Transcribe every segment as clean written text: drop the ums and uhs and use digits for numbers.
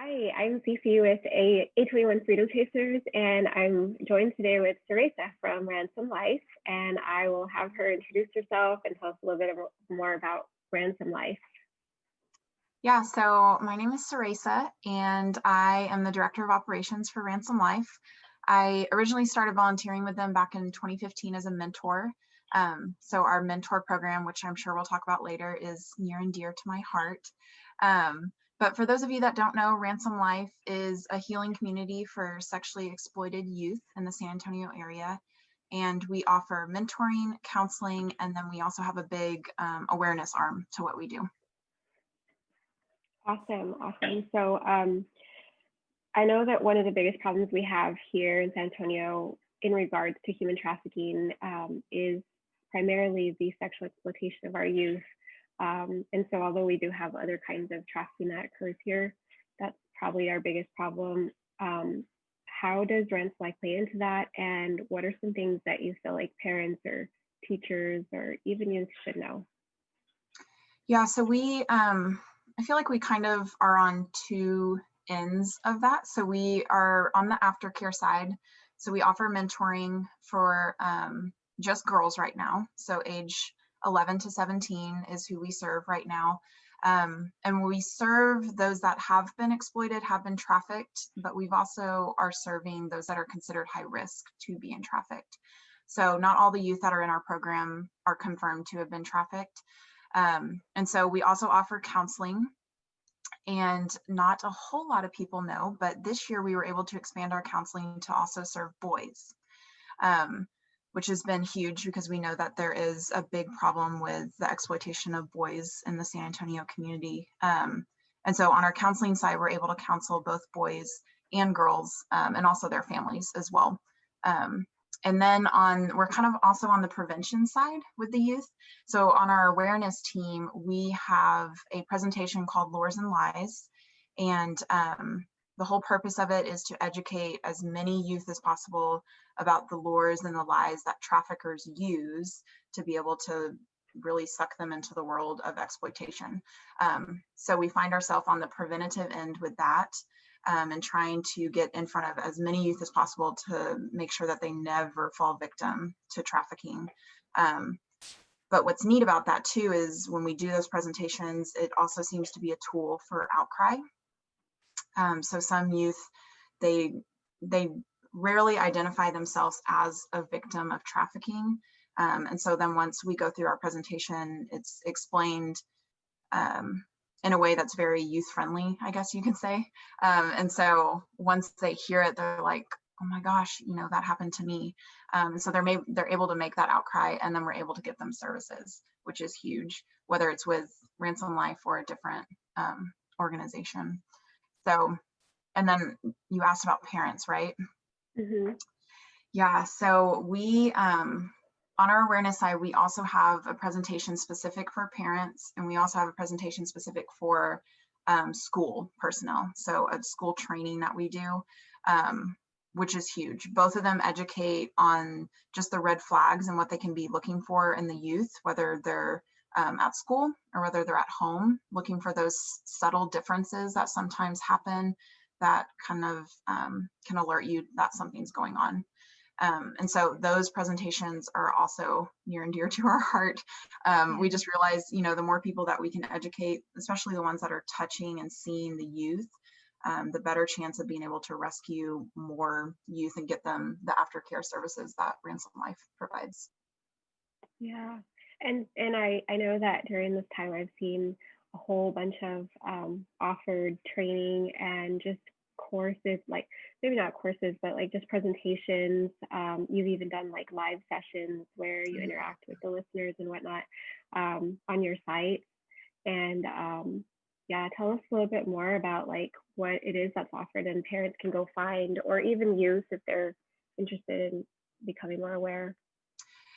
Hi, I'm Cece with A21 Freedom Chasers, and I'm joined today with Sarassa from Ransomed Life, and I will have her introduce herself and tell us a little bit more about Ransomed Life. Yeah, so my name is Sarassa, and I am the Director of Operations for Ransomed Life. I originally started volunteering with them back in 2015 as a mentor. So our mentor program, which I'm sure we'll talk about later, is near and dear to my heart. But for those of you that don't know, Ransomed Life is a healing community for sexually exploited youth in the San Antonio area. And we offer mentoring, counseling, and then we also have a big awareness arm to what we do. Awesome. So I know that one of the biggest problems we have here in San Antonio in regards to human trafficking is primarily the sexual exploitation of our youth. And so although we do have other kinds of trafficking that occurs here, that's probably our biggest problem. How does Ransomed Life play into that? And what are some things that you feel like parents or teachers or even youth should know? Yeah, so I feel like we kind of are on two ends of that. So we are on the aftercare side. So we offer mentoring for just girls right now. So age 11 to 17 is who we serve right now. And we serve those that have been exploited, have been trafficked, but we've also are serving those that are considered high risk to being trafficked. So not all the youth that are in our program are confirmed to have been trafficked. And so we also offer counseling, and not a whole lot of people know, but this year we were able to expand our counseling to also serve boys, which has been huge because we know that there is a big problem with the exploitation of boys in the San Antonio community. And so on our counseling side, we're able to counsel both boys and girls, and also their families as well. And then we're kind of also on the prevention side with the youth. So on our awareness team, we have a presentation called Lures and Lies. And the whole purpose of it is to educate as many youth as possible about the lures and the lies that traffickers use to be able to really suck them into the world of exploitation. So we find ourselves on the preventative end with that. And trying to get in front of as many youth as possible to make sure that they never fall victim to trafficking. But what's neat about that too is when we do those presentations, it also seems to be a tool for outcry. So some youth, they rarely identify themselves as a victim of trafficking. And so then once we go through our presentation, it's explained in a way that's very youth friendly, I guess you could say. And so once they hear it, they're like, oh my gosh, that happened to me. So they're able to make that outcry, and then we're able to get them services, which is huge, whether it's with Ransomed Life or a different organization. So, and then you asked about parents, right? Mm-hmm. Yeah, so we, on our awareness side, we also have a presentation specific for parents, and we also have a presentation specific for school personnel. So a school training that we do, which is huge. Both of them educate on just the red flags and what they can be looking for in the youth, whether they're at school or whether they're at home, looking for those subtle differences that sometimes happen that kind of can alert you that something's going on. And so those presentations are also near and dear to our heart. We just realized, the more people that we can educate, especially the ones that are touching and seeing the youth, the better chance of being able to rescue more youth and get them the aftercare services that Ransomed Life provides. Yeah. And I know that during this time I've seen a whole bunch of offered training and just courses, like maybe not courses, but like just presentations. You've even done like live sessions where you interact with the listeners and whatnot on your site. And yeah, tell us a little bit more about like what it is that's offered and parents can go find, or even youth if they're interested in becoming more aware.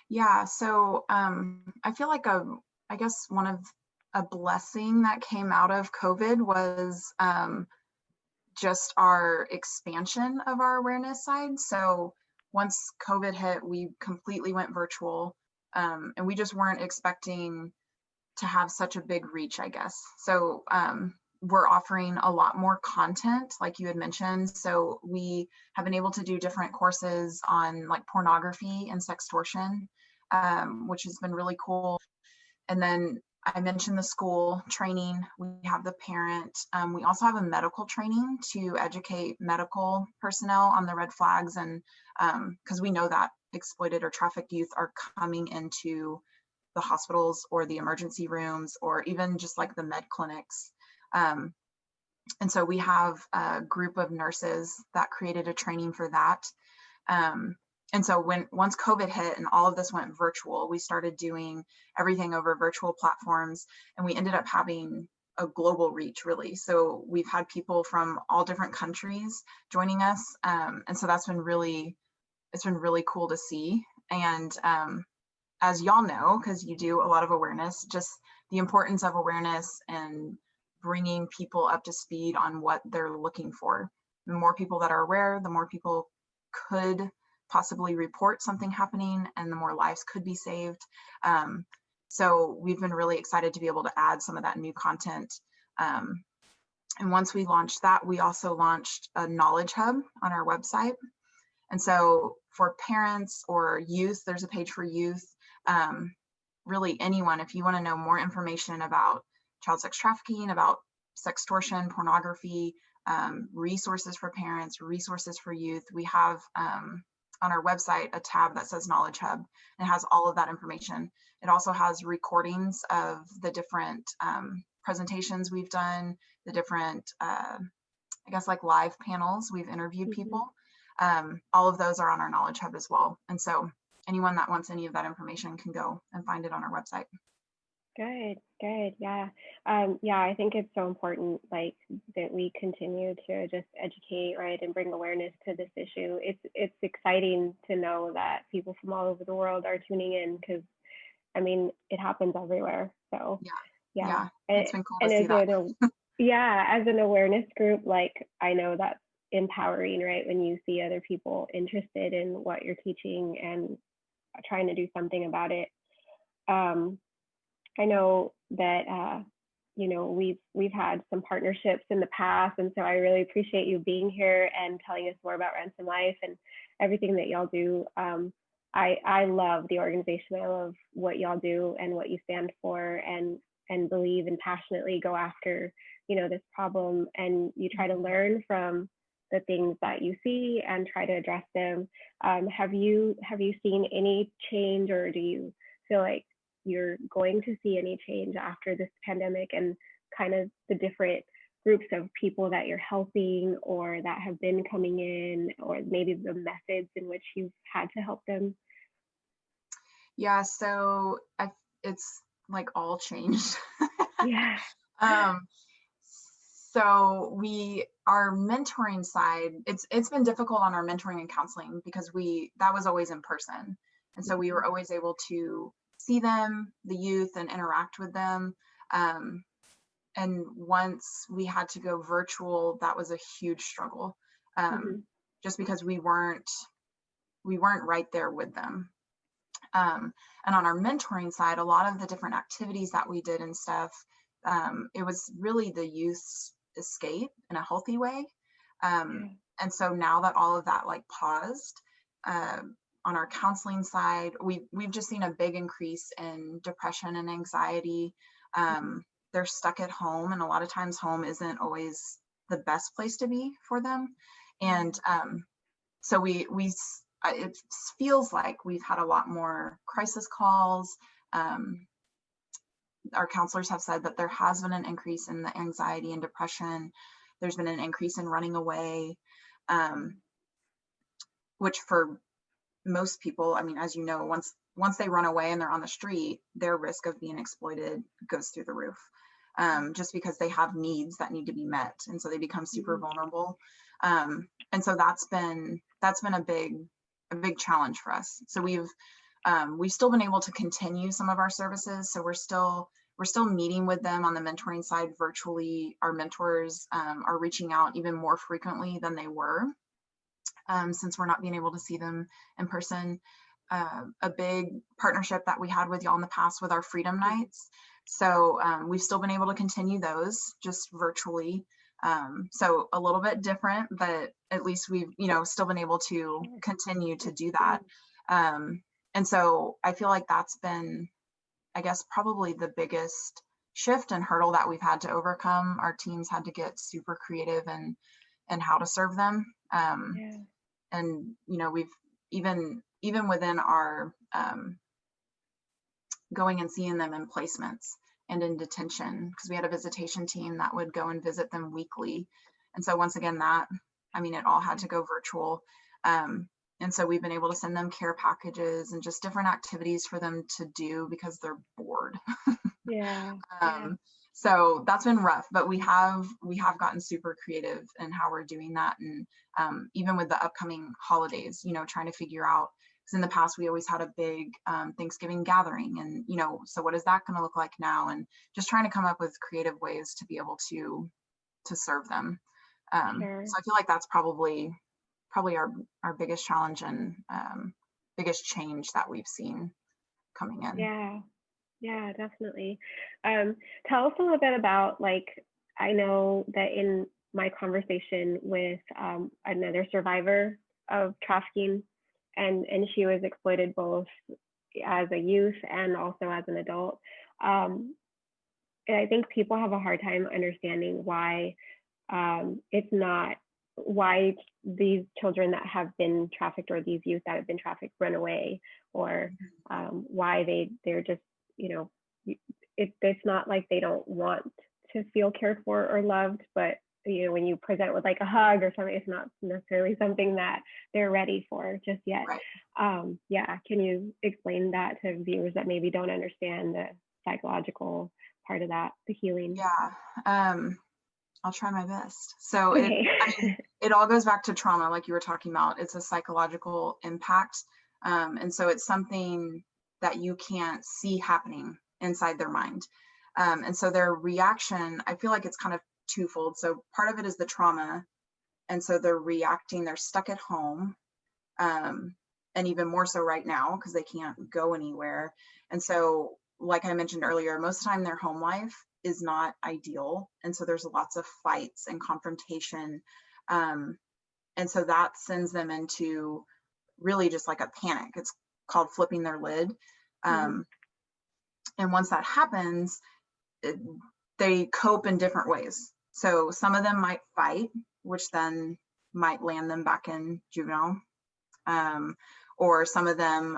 Yeah, so I feel like I guess one of a blessing that came out of COVID was just our expansion of our awareness side. So once COVID hit, we completely went virtual, and we just weren't expecting to have such a big reach, I guess. So we're offering a lot more content, like you had mentioned. So we have been able to do different courses on like pornography and sextortion, which has been really cool. And then I mentioned the school training. We have the parent. We also have a medical training to educate medical personnel on the red flags, and because we know that exploited or trafficked youth are coming into the hospitals or the emergency rooms or even just like the med clinics. And so we have a group of nurses that created a training for that. And so once COVID hit and all of this went virtual, we started doing everything over virtual platforms, and we ended up having a global reach, really. So we've had people from all different countries joining us. And so it's been really cool to see. And as y'all know, because you do a lot of awareness, just the importance of awareness and bringing people up to speed on what they're looking for. The more people that are aware, the more people could possibly report something happening, and the more lives could be saved. So we've been really excited to be able to add some of that new content. And once we launched that, we also launched a knowledge hub on our website. And so for parents or youth, there's a page for youth. Really anyone, if you want to know more information about child sex trafficking, about sextortion, pornography, resources for parents, resources for youth, we have on our website a tab that says Knowledge Hub, and it has all of that information. It also has recordings of the different presentations we've done, the different, I guess like live panels we've interviewed people. All of those are on our Knowledge Hub as well. And so anyone that wants any of that information can go and find it on our website. Good. Yeah. Yeah, I think it's so important, like, that we continue to just educate, right, and bring awareness to this issue. It's exciting to know that people from all over the world are tuning in, because, I mean, it happens everywhere. So, yeah. It's been cool to see that. As an awareness group, like, I know that's empowering, right, when you see other people interested in what you're teaching and trying to do something about it. I know that we've had some partnerships in the past, and so I really appreciate you being here and telling us more about Ransomed Life and everything that y'all do. I love the organization. I love what y'all do and what you stand for, and believe and passionately go after this problem, and you try to learn from the things that you see and try to address them. Have you seen any change, or do you feel like you're going to see any change after this pandemic, and kind of the different groups of people that you're helping or that have been coming in, or maybe the methods in which you've had to help them? Yeah, so it's like all changed. Yeah. So our mentoring side, it's been difficult on our mentoring and counseling, because that was always in person. And so we were always able to see them, the youth, and interact with them. And once we had to go virtual, that was a huge struggle, just because we weren't right there with them. And on our mentoring side, a lot of the different activities that we did and stuff, it was really the youth's escape in a healthy way. And so now that all of that like paused, on our counseling side, we've just seen a big increase in depression and anxiety. They're stuck at home, and a lot of times home isn't always the best place to be for them. And so it feels like we've had a lot more crisis calls. Our counselors have said that there has been an increase in the anxiety and depression. There's been an increase in running away, which for most people, I mean, as you know, once they run away and they're on the street, their risk of being exploited goes through the roof, just because they have needs that need to be met, and so they become super vulnerable. And so that's been a big challenge for us. So we've still been able to continue some of our services. So we're still meeting with them on the mentoring side virtually. Our mentors are reaching out even more frequently than they were, since we're not being able to see them in person. A big partnership that we had with y'all in the past with our Freedom Nights. So we've still been able to continue those just virtually. So a little bit different, but at least we've, still been able to Sure. continue to That's do that. good. And so I feel like that's been, I guess, probably the biggest shift and hurdle that we've had to overcome. Our teams had to get super creative and how to serve them. Yeah. And we've even within our going and seeing them in placements and in detention, because we had a visitation team that would go and visit them weekly. And so once again, it all had to go virtual. And so we've been able to send them care packages and just different activities for them to do because they're bored. Yeah. Yeah. So that's been rough, but we have gotten super creative in how we're doing that. And even with the upcoming holidays, trying to figure out, because in the past we always had a big Thanksgiving gathering, and so what is that going to look like now? And just trying to come up with creative ways to be able to serve them. Sure. So I feel like that's probably our biggest challenge and biggest change that we've seen coming in. Yeah. Yeah, definitely. Tell us a little bit about, like, I know that in my conversation with another survivor of trafficking, and she was exploited both as a youth and also as an adult. And I think people have a hard time understanding why it's not, why these children that have been trafficked, or these youth that have been trafficked, run away, or why they're just, it's not like they don't want to feel cared for or loved, but when you present with like a hug or something, it's not necessarily something that they're ready for just yet. Right. Yeah, can you explain that to viewers that maybe don't understand the psychological part of that, the healing? Yeah. I'll try my best. So Okay. it all goes back to trauma, like you were talking about. It's a psychological impact. And so it's something that you can't see happening inside their mind. And so their reaction, I feel like it's kind of twofold. So part of it is the trauma. And so they're reacting, they're stuck at home. And even more so right now because they can't go anywhere. And so, like I mentioned earlier, most of the time their home life is not ideal. And so there's lots of fights and confrontation. And so that sends them into really just like a panic. It's called flipping their lid. Mhm. And once that happens, they cope in different ways. So some of them might fight, which then might land them back in juvenile. Or some of them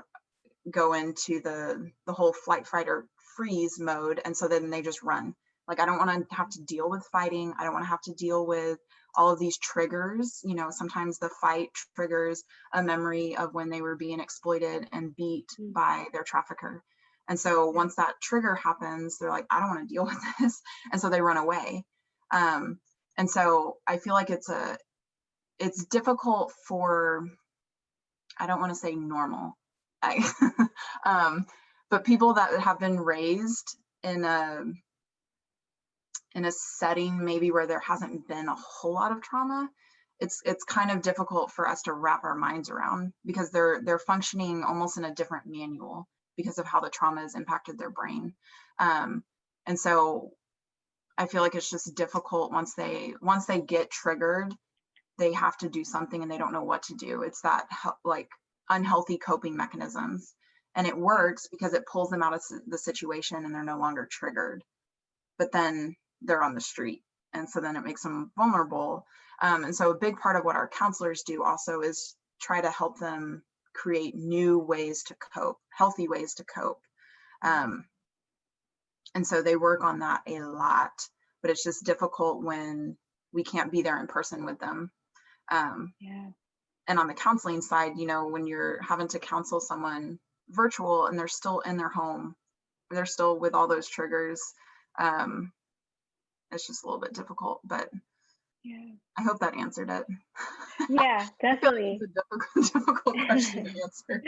go into the whole flight, fight, or freeze mode, and so then they just run. Like, I don't want to have to deal with fighting. I don't want to have to deal with all of these triggers. Sometimes the fight triggers a memory of when they were being exploited and beat Mhm. by their trafficker. And so Yeah. once that trigger happens, they're like, I don't want to deal with this. And so they run away. And so I feel like it's difficult for, I don't want to say normal, but people that have been raised in a setting maybe where there hasn't been a whole lot of trauma, it's kind of difficult for us to wrap our minds around because they're functioning almost in a different manual because of how the trauma has impacted their brain. And so I feel like it's just difficult once they get triggered, they have to do something and they don't know what to do. It's that like unhealthy coping mechanisms. And it works because it pulls them out of the situation and they're no longer triggered. But then they're on the street. And so then it makes them vulnerable. And so a big part of what our counselors do also is try to help them create new ways to cope, healthy ways to cope. And so they work on that a lot, but it's just difficult when we can't be there in person with them. Yeah. And on the counseling side, when you're having to counsel someone virtual and they're still in their home, they're still with all those triggers, it's just a little bit difficult, but Yeah. I hope that answered it. Yeah, I feel like definitely. it's a difficult question to answer.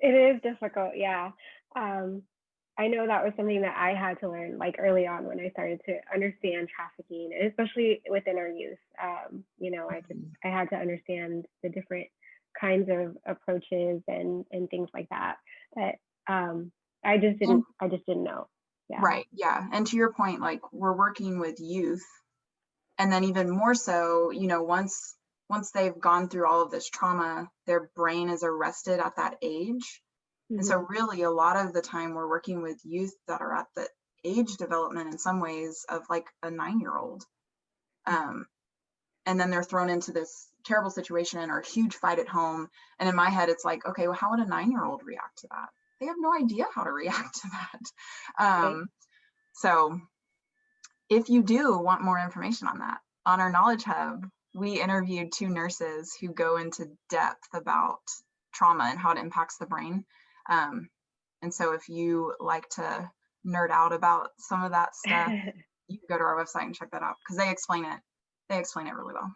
It is difficult, yeah. Um, I know that was something that I had to learn, like, early on when I started to understand trafficking, and especially within our youth. I had to understand the different kinds of approaches and things like that. That I just And didn't know. Yeah. Right. Yeah. And to your point, like we're working with youth, and then even more so, once they've gone through all of this trauma, their brain is arrested at that age. And so Hmm. really a lot of the time we're working with youth that are at the age development in some ways of like a 9-year-old. Um, and then they're thrown into this terrible situation or a huge fight at home. And in my head, it's like, okay, well, how would a 9-year-old react to that? They have no idea how to react to that. Right. So if you do want more information on that, on our Knowledge Hub, we interviewed 2 nurses who go into depth about trauma and how it impacts the brain. Um, and so if you like to nerd out about some of that stuff, you can go to our website and check that out because they explain it. They explain it really well.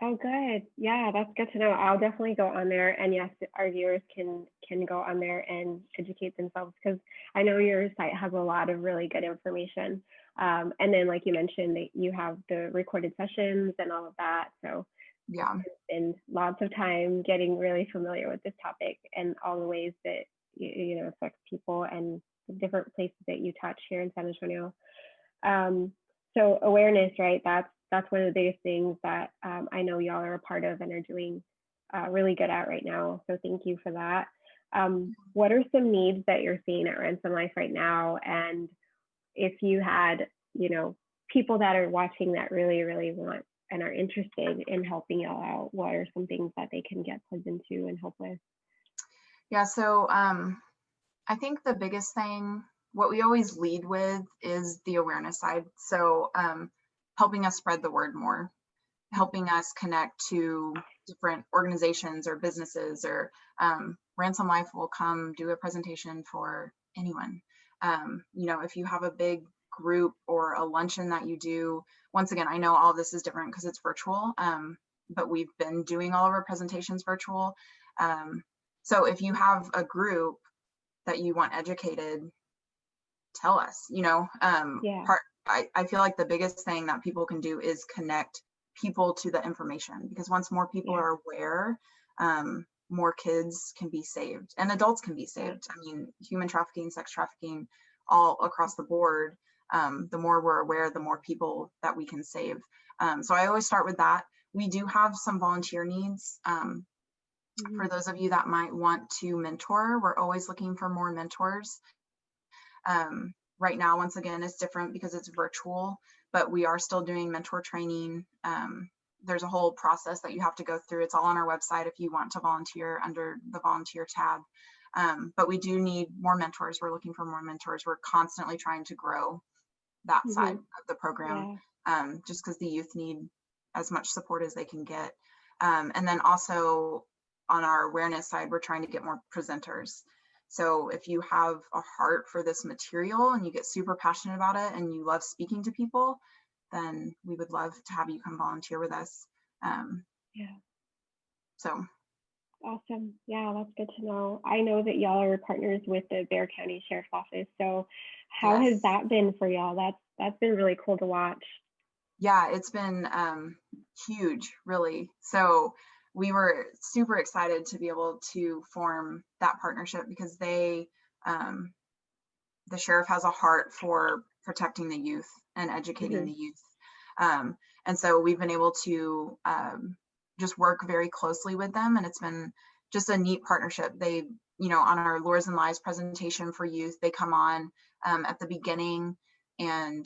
Oh, good. Yeah, that's good to know. I'll definitely go on there, and yes, our viewers can go on there and educate themselves because I know your site has a lot of really good information. And then, like you mentioned, that you have the recorded sessions and all of that. So Yeah. spend lots of time getting really familiar with this topic and all the ways that affects people and the different places that you touch here in San Antonio. So awareness, right? That's one of the biggest things that I know y'all are a part of and are doing really good at right now. So thank you for that. What are some needs that you're seeing at Ransom Life right now? And if you had, people that are watching that really, really want and are interested in helping y'all out, what are some things that they can get plugged into and help with? Yeah. So I think the biggest thing, what we always lead with is the awareness side. So helping us spread the word more, helping us connect to different organizations or businesses, or Ransom Life will come do a presentation for anyone. If you have a big group or a luncheon that you do, once again, I know all of this is different because it's virtual, but we've been doing all of our presentations virtual. So if you have a group that you want educated, tell us. Yeah. I feel like the biggest thing that people can do is connect people to the information, because once more people Yeah. are aware, more kids can be saved and adults can be Yeah. saved. I mean, human trafficking, sex trafficking, all across the board. The more we're aware, the more people that we can save. So I always start with that. We do have some volunteer needs. Mm-hmm. For those of you that might want to mentor, we're always looking for more mentors. Right now, once again, it's different because it's virtual, but we are still doing mentor training. There's a whole process that you have to go through. It's all on our website if you want to volunteer under the volunteer tab. But we do need more mentors. We're looking for more mentors. We're constantly trying to grow that side Mm-hmm. of the program, Yeah. just because the youth need as much support as they can get. And then also on our awareness side, we're trying to get more presenters. So if you have a heart for this material and you get super passionate about it and you love speaking to people, then we would love to have you come volunteer with us. Yeah. So Awesome. Yeah, that's good to know. I know that y'all are partners with the Bexar County Sheriff's Office. So how has yes, that been for y'all? That's been really cool to watch. yeah, it's been huge, really. So we were super excited to be able to form that partnership because um, the sheriff has a heart for protecting the youth and educating Mm-hmm. the youth. And so we've been able to just work very closely with them, and it's been just a neat partnership. They, on our Lures and Lies presentation for youth, they come on at the beginning, and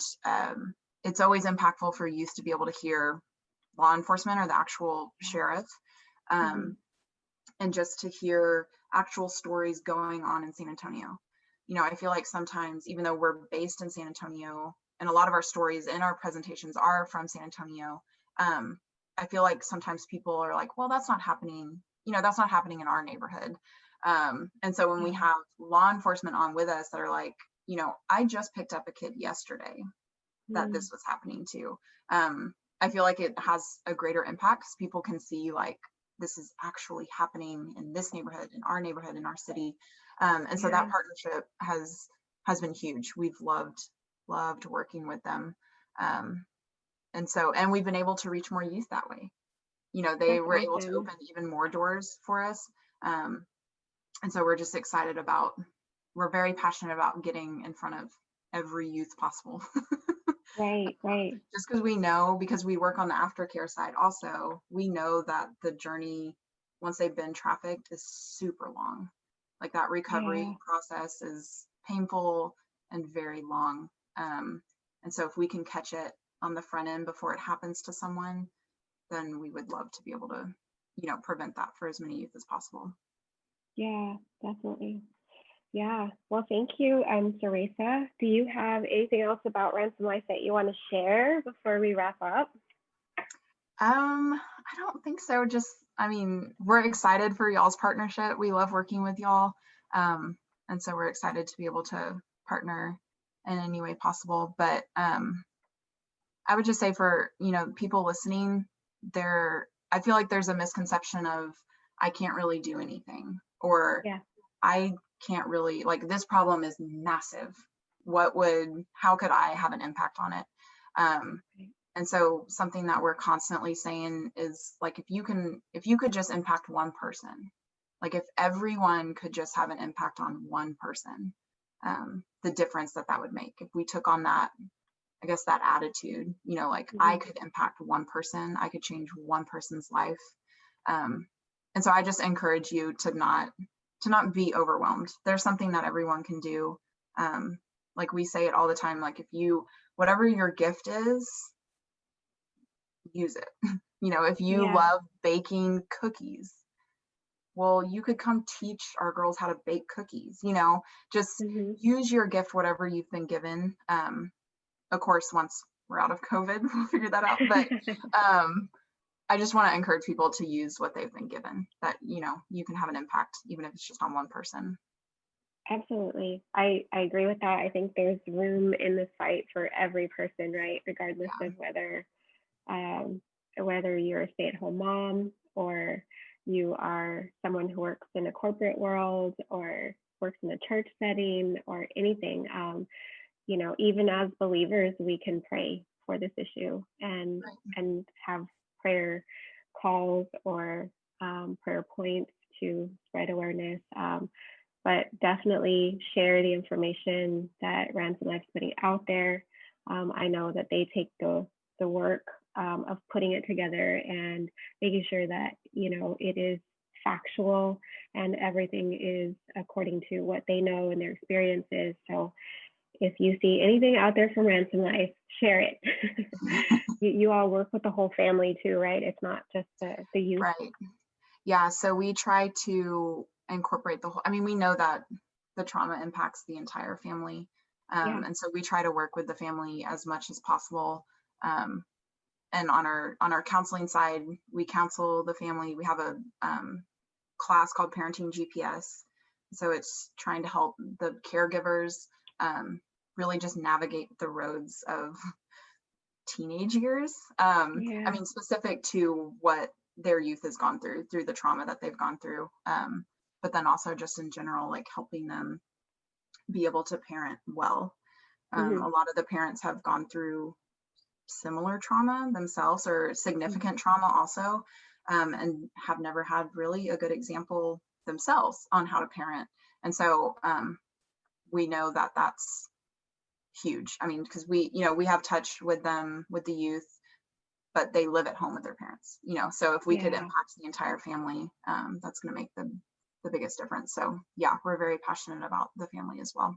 it's always impactful for youth to be able to hear law enforcement or the actual sheriff, Mm-hmm. and just to hear actual stories going on in San Antonio. I feel like sometimes, even though we're based in San Antonio and a lot of our stories in our presentations are from San Antonio, I feel like sometimes people are like, well, that's not happening. That's not happening in our neighborhood. And so when we Yeah. have law enforcement on with us that are like, I just picked up a kid yesterday that Mm-hmm. this was happening to. I feel like it has a greater impact because people can see like this is actually happening in this neighborhood, in our city. And so that Yeah. partnership has been huge. We've loved working with them. And we've been able to reach more youth that way. They That's were able to awesome. open even more doors for us. And so we're just excited we're very passionate about getting in front of every youth possible. Right, right. Just because we know, because we work on the aftercare side also, we know that the journey once they've been trafficked is super long. Like that recovery Yeah, process is painful and very long. Um, and so if we can catch it on the front end before it happens to someone, then we would love to be able to, prevent that for as many youth as possible. yeah, definitely. Yeah. Well, thank you, Sarasa. Do you have anything else about Ransom Life that you want to share before we wrap up? I don't think so. Just, I mean, we're excited for y'all's partnership. We love working with y'all. Um, and so we're excited to be able to partner in any way possible. But I would just say for, people listening, I feel like there's a misconception of I can't really do anything, or Yeah. I can't really, like, this problem is massive. How could I have an impact on it? Um, Right. and so something that we're constantly saying is like, if you could just impact one person, like if everyone could just have an impact on one person, the difference that would make if we took on that, I guess, that attitude, like I Mhm. could impact one person, I could change one person's life. Um, and so I just encourage you to not be overwhelmed. There's something that everyone can do. Like we say it all the time, like whatever your gift is, use it. If you Yeah. love baking cookies, well, you could come teach our girls how to bake cookies, just Mhm. use your gift, whatever you've been given. Of course, once we're out of COVID, we'll figure that out. But I just want to encourage people to use what they've been given, that, you can have an impact, even if it's just on one person. Absolutely. I agree with that. I think there's room in this fight for every person, right? Regardless Yeah, of um, whether you're a stay-at-home mom or you are someone who works in a corporate world or works in a church setting or anything. Even as believers, we can pray for this issue right. and have prayer calls or prayer points to spread awareness. But definitely share the information that Ransom Life's putting out there. I know that they take the work of putting it together and making sure that it is factual and everything is according to what they know and their experiences. So if you see anything out there from Ransom Life, share it. You all work with the whole family too, right? It's not just the youth. Right. Yeah, so we try to incorporate I mean, we know that the trauma impacts the entire family. Yeah. And so we try to work with the family as much as possible. Um, and on our counseling side, we counsel the family. We have a class called Parenting GPS. So it's trying to help the caregivers um, really just navigate the roads of teenage years. I Yeah. mean, specific to what their youth has gone through the trauma that they've gone through. But then also just in general, like helping them be able to parent well. Hmm. A lot of the parents have gone through similar trauma themselves, or significant trauma also, and have never had really a good example themselves on how to parent. And so we know that that's huge. I mean, because we have touch with them, with the youth, but they live at home with their parents. So if we could Yeah. impact the entire family, that's going to make the biggest difference. So yeah, we're very passionate about the family as well.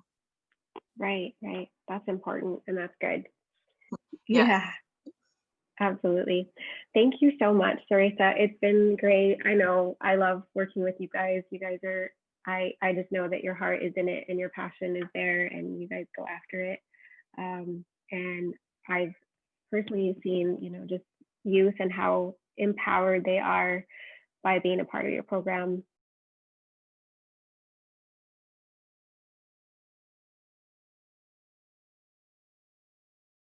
Right. Right. That's important and that's good. Yes. Yeah. Absolutely. Thank you so much, Sarissa. It's been great. I know I love working with you guys. You guys are, I just know that your heart is in it and your passion is there and you guys go after it. And I've personally seen, just youth and how empowered they are by being a part of your program.